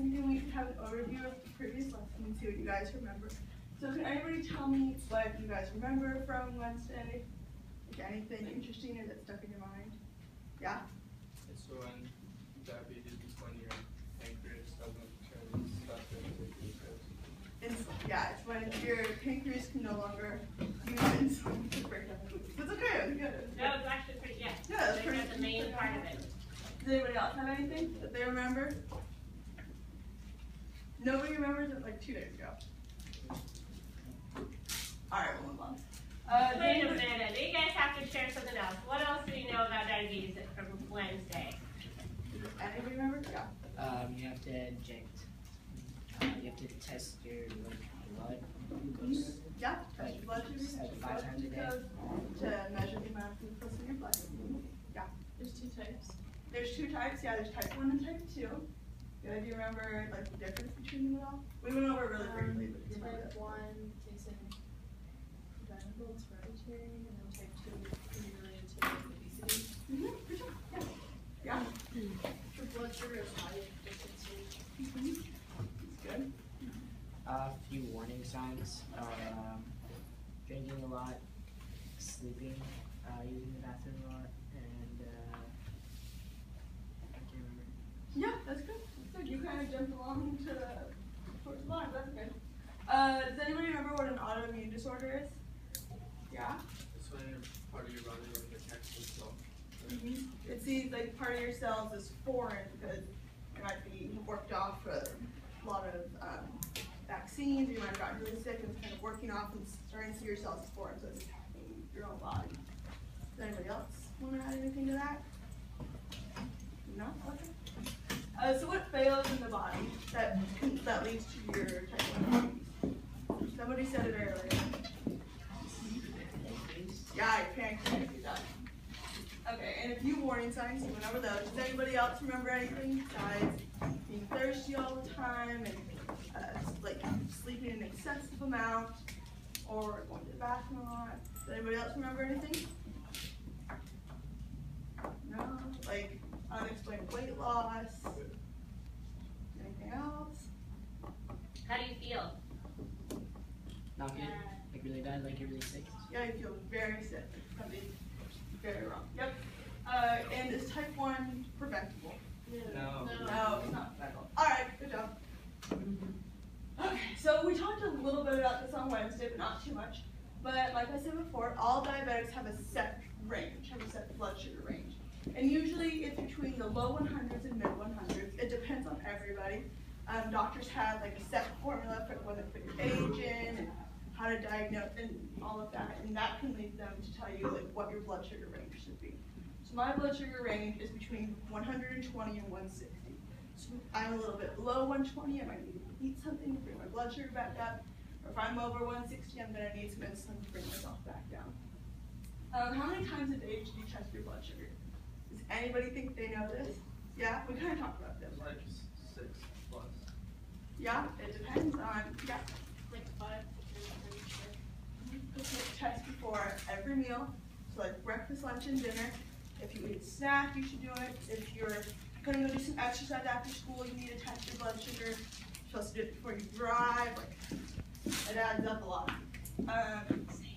thinking we could have an overview of the previous lesson and see what you guys remember. So can anybody tell me what you guys remember from Wednesday? Like anything interesting or that stuck in your mind? Yeah? It's when diabetes is when your pancreas doesn't turn stuff into glucose. Yeah, it's when your pancreas can no longer use insulin to break down the glucose. It's okay, it was good. No, it's actually pretty, yeah. Yeah, that's pretty. That's the main part of it. Does anybody else have anything that they remember? Nobody remembers it like 2 days ago. Alright, we'll move on. Wait a minute, you guys have to share something else. What else do you know about diabetes from Wednesday? Anybody remember? Yeah. You have to inject, you have to test your blood glucose. Yeah, test your blood sugar. Like 5 times a day. To measure the amount of glucose in your blood. Yeah. There's 2 types. There's 2 types, yeah, there's type 1 and type 2. Do you remember like the difference between them at all? We went over it really briefly, but do you remember Type that? 1 takes in congenital, it's hereditary, and then type 2 can be related to obesity. For sure. Yeah. Your blood sugar is high at different stages. It's good. A few warning signs are drinking a lot, sleeping, using the bathroom a lot, and I can't remember. Yeah, that's good. That's good. You kind of jumped along to towards the line. That's good. Does anybody remember what an autoimmune disorder is? Yeah. It's when part of your body like attacks itself. It seems like part of your cells is foreign because it might be worked off a lot of vaccines, or you might have gotten really sick and it's kind of working off and starting to see your cells as foreign, so it's attacking your own body. Does anybody else want to add anything to that? No? Okay. So what fails in the body that leads to your type 1 diabetes? Somebody said it earlier. Yeah, your pancreas, exactly. Okay, and a few warning signs, you went over those. Does anybody else remember anything besides being thirsty all the time and like sleeping an excessive amount or going to the bathroom a lot? Does anybody else remember anything? No? Like unexplained weight loss? Anything else? How do you feel? Not good, like really bad, like you're really sick. Yeah, you feel very sick. Something very wrong. Yep. And is type 1 preventable? No. No, it's not preventable. Alright, good job. Okay, so we talked a little bit about this on Wednesday, but not too much. But like I said before, all diabetics have a set range, have a set blood sugar range. And usually it's between the low 100s and mid 100s. It depends on everybody. Doctors have like a set formula for when they put your age in and how to diagnose and all of that. And that can lead them to tell you like what your blood sugar range should be. So my blood sugar range is between 120 and 160. So if I'm a little bit below 120, I might need to eat something to bring my blood sugar back up. Or if I'm over 160, I'm going to need some insulin to bring myself back down. How many times a day should you test your blood sugar? Does anybody think they know this? Yeah, we kind of talked about this. Like 6 plus. Yeah, it depends on, yeah. Like 5 to 10. Test before every meal, so like breakfast, lunch, and dinner. If you eat a snack, you should do it. If you're going to go do some exercise after school, you need to test your blood sugar. You're supposed to do it before you drive. Like, it adds up a lot.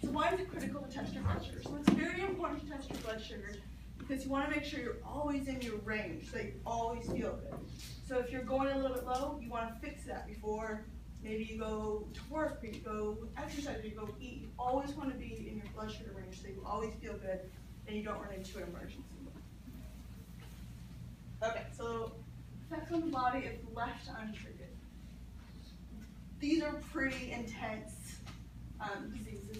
So why is it critical to test your blood sugar? So it's very important to test your blood sugar because you want to make sure you're always in your range, so you always feel good. So if you're going a little bit low, you want to fix that before maybe you go to work, or you go exercise, or you go eat. You always want to be in your blood sugar range so you always feel good and you don't run into an emergency. Okay, so effects on the body if left untreated. These are pretty intense diseases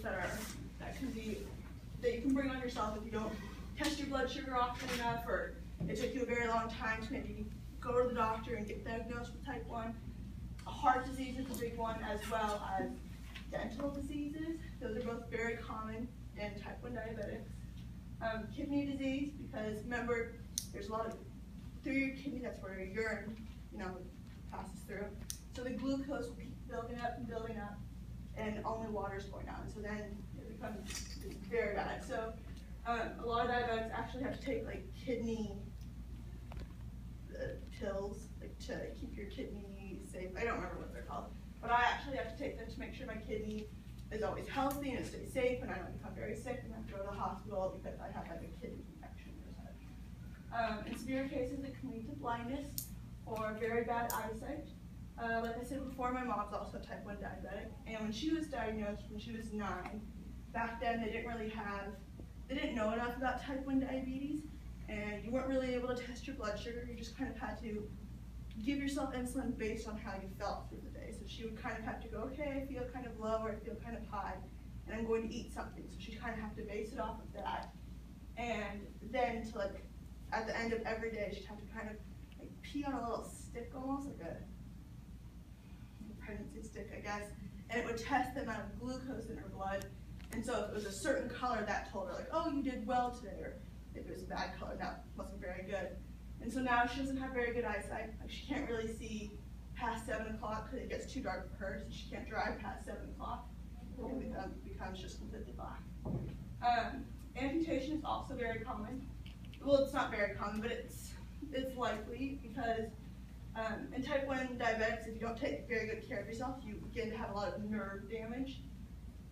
that you can bring on yourself if you don't test your blood sugar often enough, or it took you a very long time to maybe go to the doctor and get diagnosed with type 1. Heart disease is a big one, as well as dental diseases. Those are both very common in type 1 diabetics. Kidney disease, because remember, there's a lot of, through your kidney, that's where your urine, passes through. So the glucose will keep building up, and only water is going out. So then it becomes very bad. So a lot of diabetics actually have to take like kidney pills, like to keep your kidney safe. I don't remember what they're called, but I actually have to take them to make sure my kidney is always healthy and it stays safe, and I don't become very sick and have to go to the hospital because I have like a kidney infection or such. In severe cases, it can lead to blindness or very bad eyesight. Like I said before, my mom's also type 1 diabetic, and when she was diagnosed when she was 9, back then they didn't know enough about type 1 diabetes, and you weren't really able to test your blood sugar. You just kind of had to give yourself insulin based on how you felt through the day. So she would kind of have to go, okay, I feel kind of low or I feel kind of high, and I'm going to eat something. So she'd kind of have to base it off of that. And then to like, at the end of every day, she'd have to kind of like pee on a little stick, almost like a pregnancy stick, I guess, and it would test the amount of glucose in her blood. And so if it was a certain color, that told her like, oh, you did well today, or if it was a bad color, that wasn't very good. And so now she doesn't have very good eyesight. Like she can't really see past 7 o'clock because it gets too dark for her, so she can't drive past 7 o'clock. It becomes just completely black. Amputation is also very common. Well, it's not very common, but it's likely because in type 1 diabetics, if you don't take very good care of yourself, you begin to have a lot of nerve damage,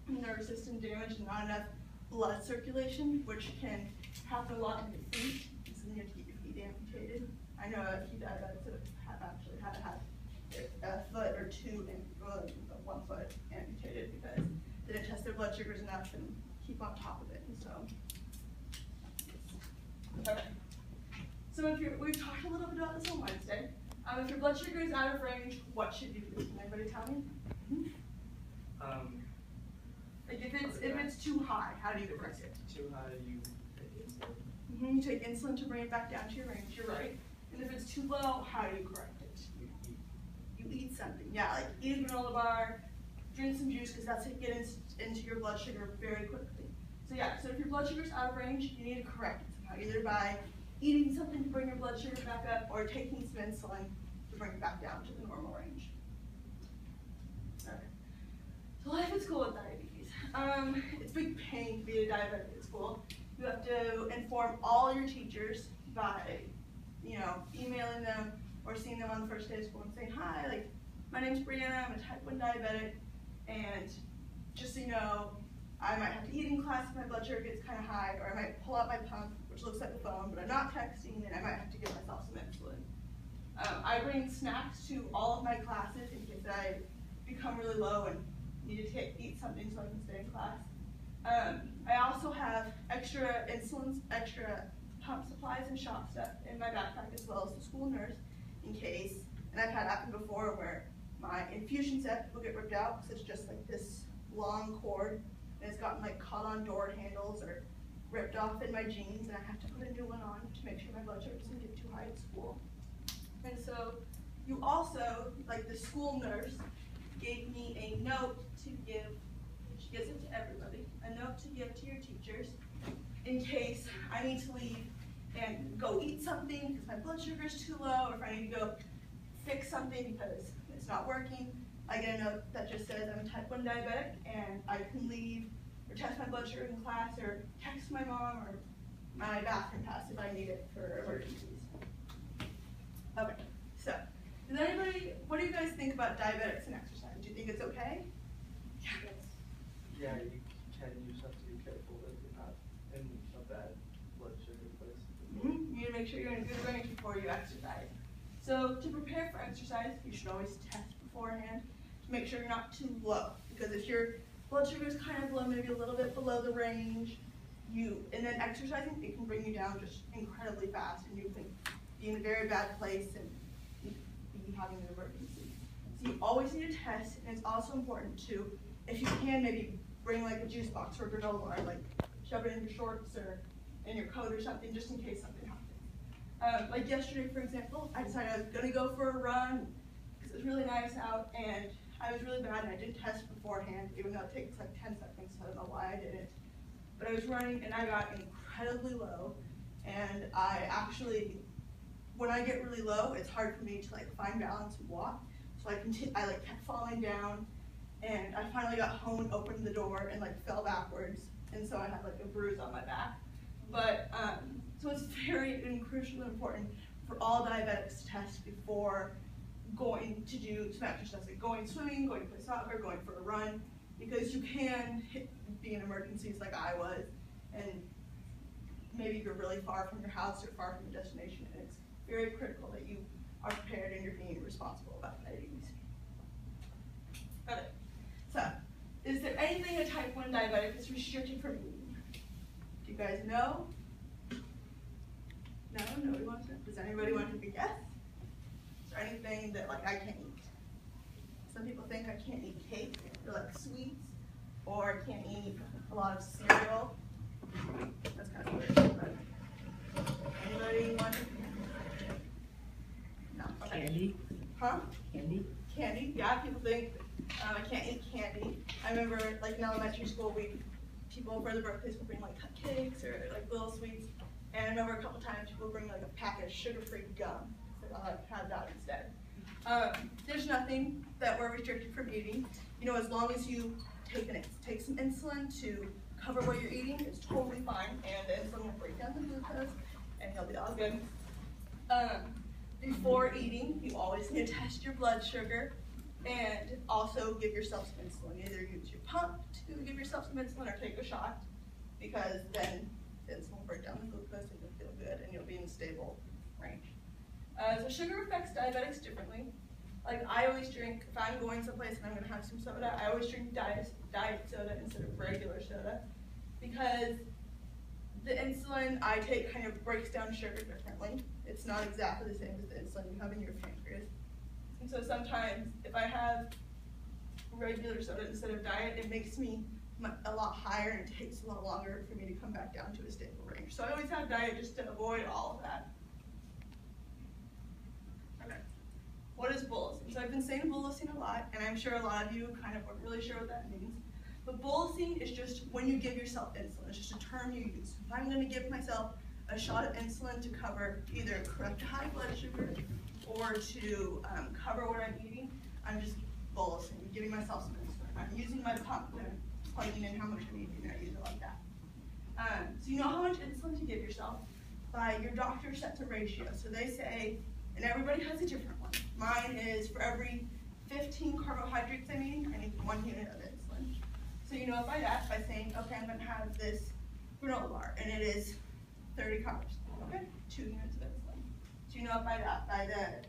nerve system damage, and not enough blood circulation, which can happen a lot in your feet. So you have to get your feet amputated. I know a few diabetics that have actually had a foot or two, and 1 foot amputated because they didn't test their blood sugars enough and keep on top of it. And so, okay. So we've talked a little bit about this on Wednesday. If your blood sugar is out of range, what should you do? Can anybody tell me? Like if it's too high, how do you correct it? Too high, you take insulin. You take insulin to bring it back down to your range. You're right. And if it's too low, how do you correct it? You eat something. Yeah, like eat a granola bar, drink some juice, because that's how you get into your blood sugar very quickly. So yeah, so if your blood sugar is out of range, you need to correct it somehow, either by eating something to bring your blood sugar back up, or taking some insulin to bring it back down to the normal range. Okay. So life at school with diabetes. It's a big pain to be a diabetic at school. You have to inform all your teachers by, emailing them or seeing them on the first day of school and saying, hi, like, my name's Brianna, I'm a type 1 diabetic, and just so you know, I might have to eat in class if my blood sugar gets kind of high, or I might pull out my pump, which looks like a phone, but I'm not texting, and I might have to give myself some insulin. I bring snacks to all of my classes in case I become really low and need to eat something so I can stay in class. I also have extra insulins, extra pump supplies and shop stuff in my backpack, as well as the school nurse in case, and I've had happen before where my infusion set will get ripped out because it's just like this long cord, and it's gotten like caught on door handles or ripped off in my jeans, and I have to put a new one on to make sure my blood sugar doesn't get too high at school. And so you also, like the school nurse, gave me a note to give, she gives it to everybody, a note to give to your teachers in case I need to leave and go eat something because my blood sugar is too low, or if I need to go fix something because it's not working. I get a note that just says I'm a type 1 diabetic and I can leave or test my blood sugar in class or text my mom or my bathroom pass if I need it for emergencies. Okay, so does anybody, what do you guys think about diabetics and exercise? Do you think it's okay? Yeah, you just have to be careful that you're not in a bad blood sugar place. You need to make sure you're in a good range before you exercise. So to prepare for exercise, you should always test beforehand to make sure you're not too low. Because if your blood sugar is kind of low, maybe a little bit below the range, and then exercising, it can bring you down just incredibly fast, and you can be in a very bad place and be having an emergency. So you always need to test, and it's also important to, if you can, maybe bring like a juice box or a granola bar, like shove it in your shorts or in your coat or something, just in case something happens. Like yesterday, for example, I decided I was gonna go for a run because it was really nice out, and I was really bad, and I didn't test beforehand, even though it takes like 10 seconds, so I don't know why I didn't. But I was running, and I got incredibly low, and I actually, when I get really low, it's hard for me to like find balance and walk, so I like kept falling down, and I finally got home and opened the door and like fell backwards, and so I had like a bruise on my back. But, so it's very crucially important for all diabetics to test before going to do some exercise, like going swimming, going to play soccer, going for a run, because you can be in emergencies like I was, and maybe you're really far from your house or far from your destination, and it's very critical that you are prepared and you're being responsible about diabetes. Okay, so is there anything a type 1 diabetic is restricted from eating? Do you guys know? No? Nobody wants to? Does anybody want to take a guess? Is there anything that like I can't eat? Some people think I can't eat cake or like sweets, or I can't eat a lot of cereal. That's kind of weird, but anybody want to? No. Okay. Candy? Huh? Candy? Candy? Yeah, people think I can't eat candy. I remember like in elementary school, people for the birthdays would bring like cupcakes or like little sweets. And I remember a couple times people bring like a packet of sugar-free gum. So I'll have that instead. There's nothing that we're restricted from eating. You know, as long as you take some insulin to cover what you're eating, it's totally fine. And the insulin will break down the glucose, and you'll be all good. Before eating, you always need to test your blood sugar, and also give yourself some insulin. Either use your pump to give yourself some insulin, or take a shot, because then the insulin will break down the glucose and you'll feel good and you'll be in a stable range. So sugar affects diabetics differently. Like I always drink, if I'm going someplace and I'm gonna have some soda, I always drink diet soda instead of regular soda, because the insulin I take kind of breaks down sugar differently. It's not exactly the same as the insulin you have in your pancreas. And so sometimes if I have regular soda instead of diet, it makes me a lot higher, and it takes a lot longer for me to come back down to a stable range. So I always have diet just to avoid all of that. Okay, what is bolusing? So I've been saying bolusing a lot, and I'm sure a lot of you kind of aren't really sure what that means. But bolusing is just when you give yourself insulin. It's just a term you use. If I'm going to give myself a shot of insulin to cover either correct high blood sugar or to cover what I'm eating, I'm just bolusing, giving myself some insulin. I'm using my pump and plugging in how much I'm eating, and I use it like that. So you know how much insulin to give yourself by your doctor sets a ratio. So they say, and everybody has a different one. Mine is for every 15 carbohydrates I'm eating, I need 1 unit of insulin. So you know by that, by saying, okay, I'm going to have this granola bar, and it is 30 carbs. Okay, 2 units of insulin. So you know by that, by the